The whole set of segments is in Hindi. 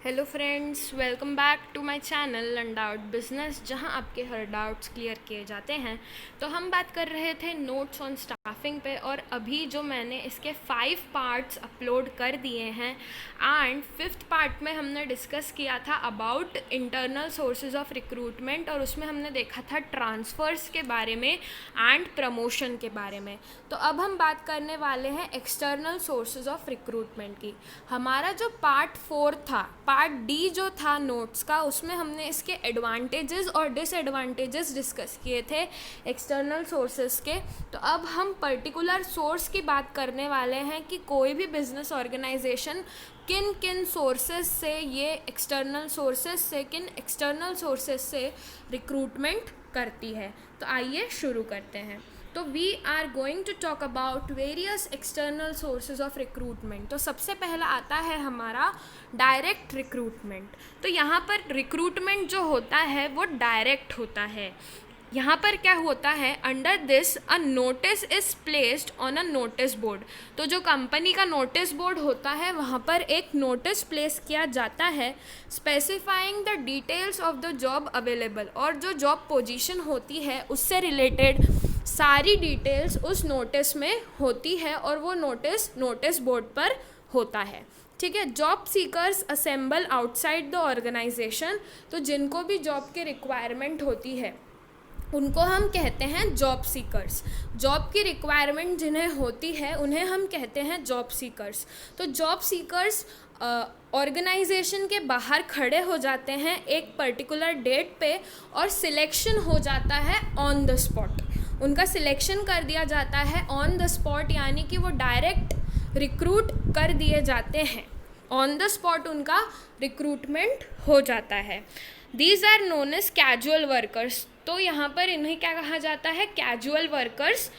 Hello friends, welcome back to my channel undoubt business, जहां आपके हर डाउट्स क्लियर किए जाते हैं। तो हम बात कर रहे थे नोट्स ऑन स्टाफिंग पे, और अभी जो मैंने इसके 5 पार्ट्स अपलोड कर दिए हैं एंड 5th पार्ट में हमने डिस्कस किया था about internal sources of recruitment, और उसमें हमने देखा था ट्रांसफ़र्स के बारे में एंड प्रमोशन के बारे में। तो अब हम बात करने वाले हैं एक्सटर्नल सोर्सेज ऑफ रिक्रूटमेंट की। हमारा जो पार्ट 4 था, पार्ट डी जो था नोट्स का, उसमें हमने इसके एडवांटेजेस और डिसएडवांटेजेस डिस्कस किए थे एक्सटर्नल सोर्सेस के। तो अब हम पर्टिकुलर सोर्स की बात करने वाले हैं कि कोई भी बिजनेस ऑर्गेनाइजेशन किन किन सोर्सेस से, ये एक्सटर्नल सोर्सेस से, किन एक्सटर्नल सोर्सेस से रिक्रूटमेंट करती है। तो आइए शुरू करते हैं। तो we are going to talk about various external sources of recruitment. तो सबसे पहला आता है हमारा डायरेक्ट रिक्रूटमेंट। तो यहाँ पर रिक्रूटमेंट जो होता है वो डायरेक्ट होता है। यहाँ पर क्या होता है, under this a notice is placed on a notice board. तो जो कंपनी का नोटिस बोर्ड होता है वहाँ पर एक नोटिस प्लेस किया जाता है specifying the details of the job available, और जो जॉब पोजीशन होती है उससे रिलेटेड सारी डिटेल्स उस नोटिस में होती है, और वो नोटिस बोर्ड पर होता है। ठीक है। Job seekers assemble outside the organisation. तो जिनको भी जॉब की रिक्वायरमेंट होती है उनको हम कहते हैं जॉब सीकर्स। जॉब की रिक्वायरमेंट जिन्हें होती है उन्हें हम कहते हैं जॉब सीकर्स। तो जॉब सीकर्स ऑर्गेनाइजेशन के बाहर खड़े हो जाते हैं एक पर्टिकुलर डेट पे, और सिलेक्शन हो जाता है ऑन द स्पॉट। उनका सिलेक्शन कर दिया जाता है ऑन द स्पॉट, यानी कि वो डायरेक्ट रिक्रूट कर दिए जाते हैं। ऑन द स्पॉट उनका रिक्रूटमेंट हो जाता है। These are known as casual workers. तो यहाँ पर इन्हें क्या कहा जाता है, कैजुअल वर्कर्स,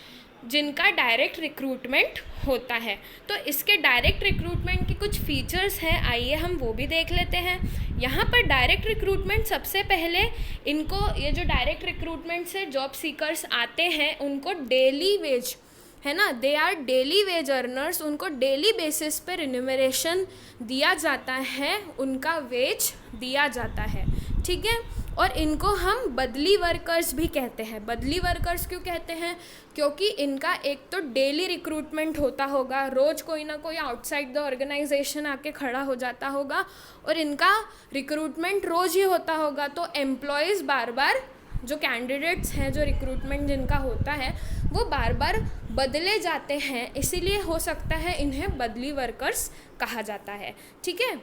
जिनका डायरेक्ट रिक्रूटमेंट होता है। तो इसके डायरेक्ट रिक्रूटमेंट की कुछ फीचर्स हैं, आइए हम वो भी देख लेते हैं। यहाँ पर डायरेक्ट रिक्रूटमेंट, सबसे पहले इनको, ये जो डायरेक्ट रिक्रूटमेंट से जॉब सीकर्स आते हैं उनको डेली वेज है ना, they are daily wage earners, उनको डेली बेसिस पे रिन्यूमरेशन दिया जाता है, उनका वेज दिया जाता है। ठीक है। और इनको हम बदली वर्कर्स भी कहते हैं। बदली वर्कर्स क्यों कहते हैं, क्योंकि इनका एक तो डेली रिक्रूटमेंट होता होगा, रोज़ कोई ना कोई आउटसाइड द ऑर्गेनाइजेशन आके खड़ा हो जाता होगा, और इनका रिक्रूटमेंट रोज़ ही होता होगा। तो एम्प्लॉयज़ बार बार, जो कैंडिडेट्स हैं, जो रिक्रूटमेंट जिनका होता है वो बार बार बदले जाते हैं, इसीलिए हो सकता है इन्हें बदली वर्कर्स कहा जाता है। ठीक है।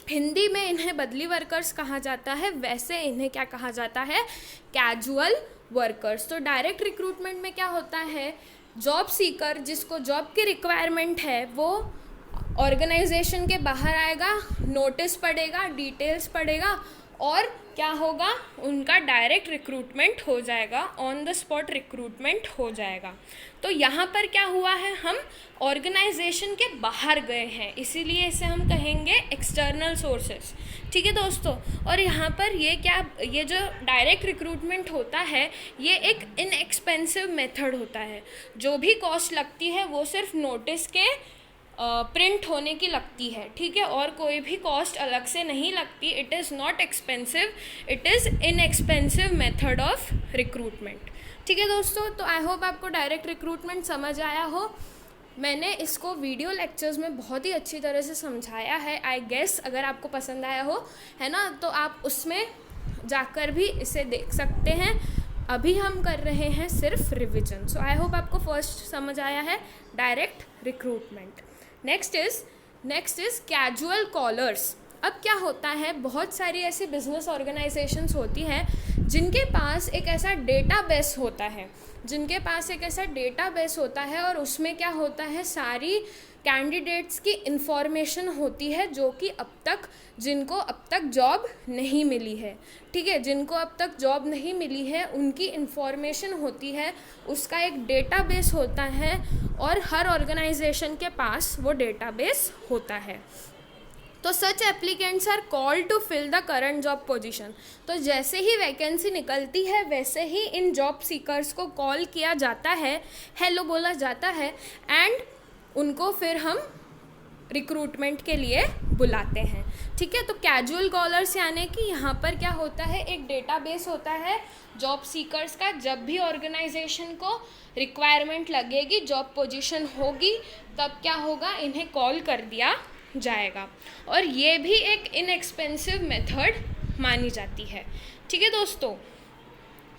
हिंदी में इन्हें बदली वर्कर्स कहा जाता है, वैसे इन्हें क्या कहा जाता है, कैजुअल वर्कर्स। तो डायरेक्ट रिक्रूटमेंट में क्या होता है, जॉब सीकर जिसको जॉब की रिक्वायरमेंट है वो ऑर्गेनाइजेशन के बाहर आएगा, नोटिस पढ़ेगा, डिटेल्स पढ़ेगा, और क्या होगा, उनका डायरेक्ट रिक्रूटमेंट हो जाएगा, ऑन द स्पॉट रिक्रूटमेंट हो जाएगा। तो यहाँ पर क्या हुआ है, हम ऑर्गेनाइजेशन के बाहर गए हैं, इसीलिए इसे हम कहेंगे एक्सटर्नल सोर्सेस। ठीक है दोस्तों। और यहाँ पर ये जो डायरेक्ट रिक्रूटमेंट होता है ये एक इनएक्सपेंसिव मेथड होता है। जो भी कॉस्ट लगती है वो सिर्फ नोटिस के प्रिंट होने की लगती है। ठीक है। और कोई भी कॉस्ट अलग से नहीं लगती। It is not expensive, it is inexpensive method of recruitment. ठीक है दोस्तों। तो आई होप आपको डायरेक्ट रिक्रूटमेंट समझ आया हो। मैंने इसको वीडियो लेक्चर्स में बहुत ही अच्छी तरह से समझाया है। आई गेस अगर आपको पसंद आया हो, है ना, तो आप उसमें जाकर भी इसे देख सकते हैं। अभी हम कर रहे हैं सिर्फ रिविजन। सो आई होप आपको फर्स्ट समझ आया है direct recruitment. Next is casual callers. अब क्या होता है, बहुत सारी ऐसी बिजनेस ऑर्गेनाइजेशंस होती हैं जिनके पास एक ऐसा डेटाबेस होता है, और उसमें क्या होता है, सारी कैंडिडेट्स की इंफॉर्मेशन होती है जो कि जिनको अब तक जॉब नहीं मिली है। ठीक है। जिनको अब तक जॉब नहीं मिली है उनकी इंफॉर्मेशन होती है, उसका एक डेटाबेस होता है, और हर ऑर्गेनाइजेशन के पास वो डेटाबेस होता है। तो such applicants are called to fill the current job position. तो जैसे ही वैकेंसी निकलती है वैसे ही इन जॉब सीकर्स को कॉल किया जाता है, हेलो बोला जाता है, एंड उनको फिर हम रिक्रूटमेंट के लिए बुलाते हैं। ठीक है, तो कैजुअल कॉलर्स यानी कि यहाँ पर क्या होता है, एक डेटाबेस होता है जॉब सीकर्स का। जब भी ऑर्गेनाइजेशन को रिक्वायरमेंट लगेगी, जॉब पोजीशन होगी, तब क्या होगा, इन्हें कॉल कर दिया जाएगा। और ये भी एक इनएक्सपेंसिव मेथड मानी जाती है। ठीक है दोस्तों,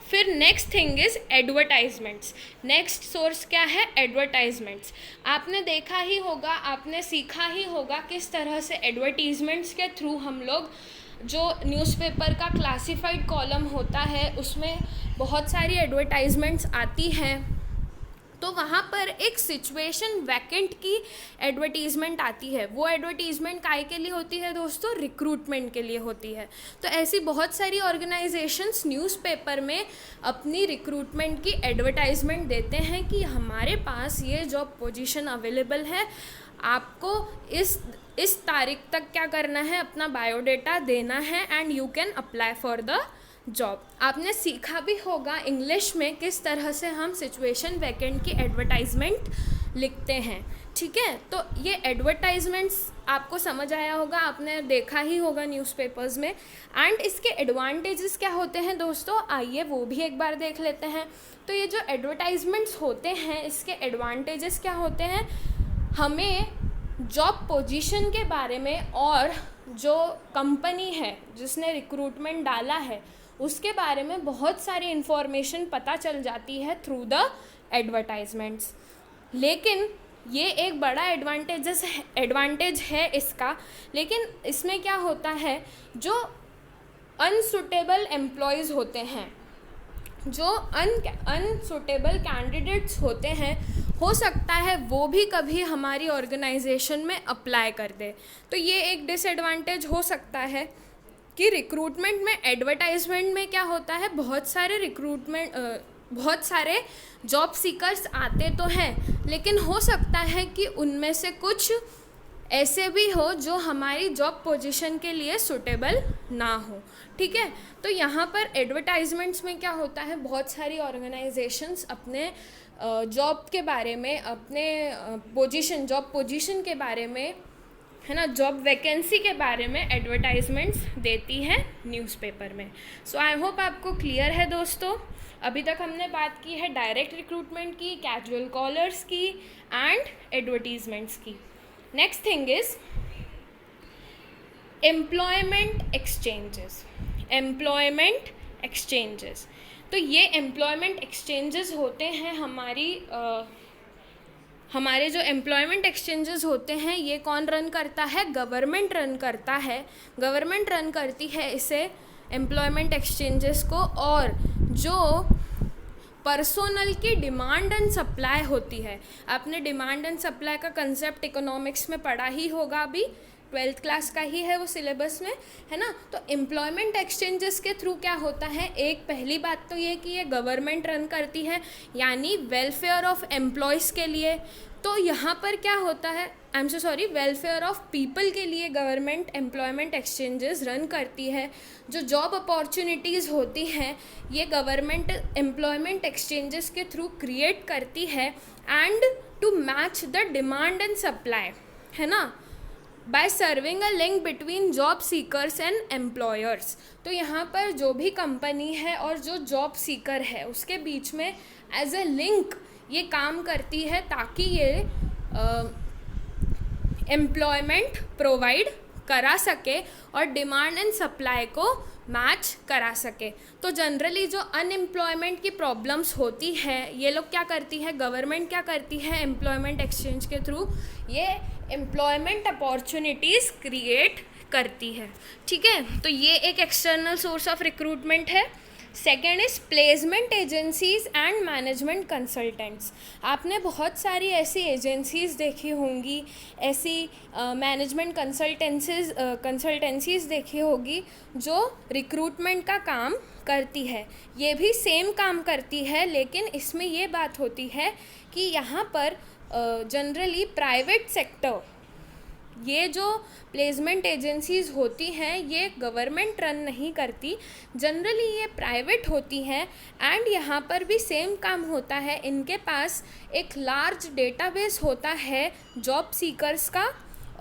फिर next thing is advertisements. Next source क्या है, एडवर्टाइजमेंट्स। आपने देखा ही होगा, आपने सीखा ही होगा किस तरह से एडवर्टीजमेंट्स के थ्रू हम लोग, जो न्यूज़पेपर का क्लासिफाइड कॉलम होता है उसमें बहुत सारी एडवर्टाइजमेंट्स आती हैं, तो वहाँ पर एक सिचुएशन वैकेंट की एडवर्टीज़मेंट आती है। वो एडवर्टीज़मेंट काहे के लिए होती है दोस्तों, रिक्रूटमेंट के लिए होती है। तो ऐसी बहुत सारी ऑर्गेनाइजेशंस न्यूज़पेपर में अपनी रिक्रूटमेंट की एडवर्टाइजमेंट देते हैं कि हमारे पास ये जॉब पोजीशन अवेलेबल है, आपको इस तारीख तक क्या करना है, अपना बायोडेटा देना है and you can apply for the job. आपने सीखा भी होगा इंग्लिश में किस तरह से हम सिचुएशन वैकेंट की एडवर्टाइजमेंट लिखते हैं। ठीक है, तो ये एडवर्टाइजमेंट्स आपको समझ आया होगा, आपने देखा ही होगा न्यूज़पेपर्स में। एंड इसके एडवांटेजेस क्या होते हैं दोस्तों, आइए वो भी एक बार देख लेते हैं। तो ये जो एडवर्टाइजमेंट्स होते हैं, इसके एडवांटेजेस क्या होते हैं, हमें जॉब पोजीशन के बारे में और जो कंपनी है जिसने रिक्रूटमेंट डाला है उसके बारे में बहुत सारी इन्फॉर्मेशन पता चल जाती है थ्रू द एडवर्टाइजमेंट्स। लेकिन ये एक बड़ा एडवांटेज है इसका, लेकिन इसमें क्या होता है, जो अनसुटेबल एम्प्लॉयज़ होते हैं, जो अनसुटेबल कैंडिडेट्स होते हैं, हो सकता है वो भी कभी हमारी ऑर्गेनाइजेशन में अप्लाई कर दे। तो ये एक डिसएडवांटेज हो सकता है कि रिक्रूटमेंट में, एडवर्टाइजमेंट में क्या होता है, बहुत सारे जॉब सीकर्स आते तो हैं, लेकिन हो सकता है कि उनमें से कुछ ऐसे भी हो जो हमारी जॉब पोजीशन के लिए सूटेबल ना हो। ठीक है, तो यहाँ पर एडवर्टाइजमेंट्स में क्या होता है, बहुत सारी ऑर्गेनाइजेशंस अपने जॉब के बारे में, अपने जॉब पोजीशन के बारे में, है ना, जॉब वैकेंसी के बारे में एडवर्टाइजमेंट्स देती हैं न्यूज़पेपर में। सो आई होप आपको क्लियर है दोस्तों। अभी तक हमने बात की है डायरेक्ट रिक्रूटमेंट की, कैजुअल कॉलर्स की एंड एडवर्टीजमेंट्स की। Next thing is employment exchanges. Employment exchanges, तो ये एम्प्लॉयमेंट एक्सचेंजेस होते हैं हमारे जो एम्प्लॉयमेंट एक्सचेंजेस होते हैं, ये कौन रन करता है, गवर्नमेंट रन करता है। गवर्नमेंट रन करती है इसे एम्प्लॉयमेंट एक्सचेंजेस को, और जो पर्सोनल की डिमांड एंड सप्लाई होती है, आपने डिमांड एंड सप्लाई का कंसेप्ट इकोनॉमिक्स में पढ़ा ही होगा, अभी 12th क्लास का ही है वो सिलेबस में, है ना। तो एम्प्लॉयमेंट एक्सचेंजेस के थ्रू क्या होता है, एक पहली बात तो ये कि ये गवर्नमेंट रन करती है, यानी वेलफेयर ऑफ एम्प्लॉयज़ के लिए। तो यहाँ पर क्या होता है, वेलफेयर ऑफ पीपल के लिए गवर्नमेंट एम्प्लॉयमेंट एक्सचेंजेस रन करती है। जो जॉब अपॉर्चुनिटीज़ होती हैं, ये गवर्नमेंट एम्प्लॉयमेंट एक्सचेंजेस के थ्रू क्रिएट करती है, and to match the demand and supply, है ना, by serving a link between job seekers and employers. तो यहाँ पर जो भी कंपनी है और जो जॉब सीकर है, उसके बीच में एज ए लिंक ये काम करती है, ताकि ये एम्प्लॉयमेंट प्रोवाइड करा सके और डिमांड एंड सप्लाई को मैच करा सके। तो जनरली जो अनएम्प्लॉयमेंट की प्रॉब्लम्स होती है, ये लोग क्या करती है, गवर्नमेंट क्या करती है, एम्प्लॉयमेंट एक्सचेंज के थ्रू ये एम्प्लॉयमेंट अपॉर्चुनिटीज़ क्रिएट करती है। ठीक है, तो ये एक एक्सटर्नल सोर्स ऑफ रिक्रूटमेंट है। Second is placement agencies and management consultants. आपने बहुत सारी ऐसी एजेंसीज़ देखी होंगी, ऐसी मैनेजमेंट कंसल्टेंसीज़ देखी होगी जो रिक्रूटमेंट का काम करती है। ये भी सेम काम करती है, लेकिन इसमें ये बात होती है कि यहाँ पर जनरली प्राइवेट सेक्टर, ये जो प्लेसमेंट एजेंसीज़ होती हैं, ये गवर्नमेंट रन नहीं करती, जनरली ये प्राइवेट होती हैं। एंड यहाँ पर भी सेम काम होता है, इनके पास एक लार्ज डेटाबेस होता है जॉब सीकर्स का,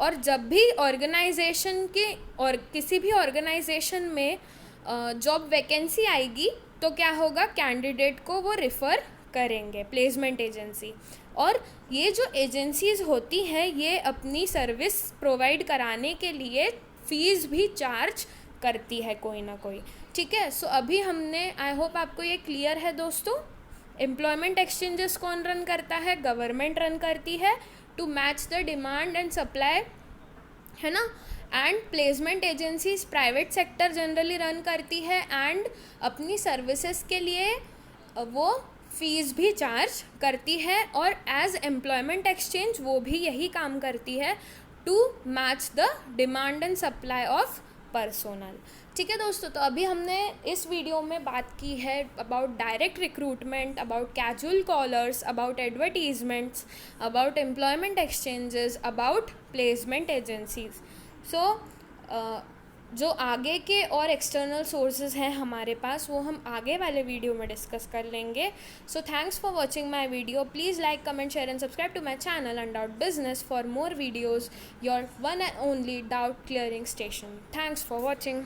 और जब भी ऑर्गेनाइजेशन के और किसी भी ऑर्गेनाइजेशन में जॉब वैकेंसी आएगी तो क्या होगा, कैंडिडेट को वो रेफ़र करेंगे प्लेसमेंट एजेंसी। और ये जो एजेंसीज़ होती हैं ये अपनी सर्विस प्रोवाइड कराने के लिए फ़ीस भी चार्ज करती है कोई ना कोई, ठीक है। सो अभी हमने, आई होप आपको ये क्लियर है दोस्तों। एम्प्लॉयमेंट एक्सचेंजेस कौन रन करता है, गवर्नमेंट रन करती है to match the demand and supply, है ना। And placement agencies private sector generally run करती है एंड अपनी सर्विसेज के लिए वो फीस भी चार्ज करती है, और एज एम्प्लॉयमेंट एक्सचेंज वो भी यही काम करती है to match the demand and supply of personnel, ठीक है दोस्तों। तो अभी हमने इस वीडियो में बात की है about direct recruitment, about casual callers, about advertisements, about employment exchanges, about placement agencies. So जो आगे के और एक्सटर्नल सोर्सेज हैं हमारे पास वो हम आगे वाले वीडियो में डिस्कस कर लेंगे। So thanks for watching my video. Please like, comment, share and subscribe to my channel undoubt business for more videos, your one and only doubt clearing station. Thanks for watching.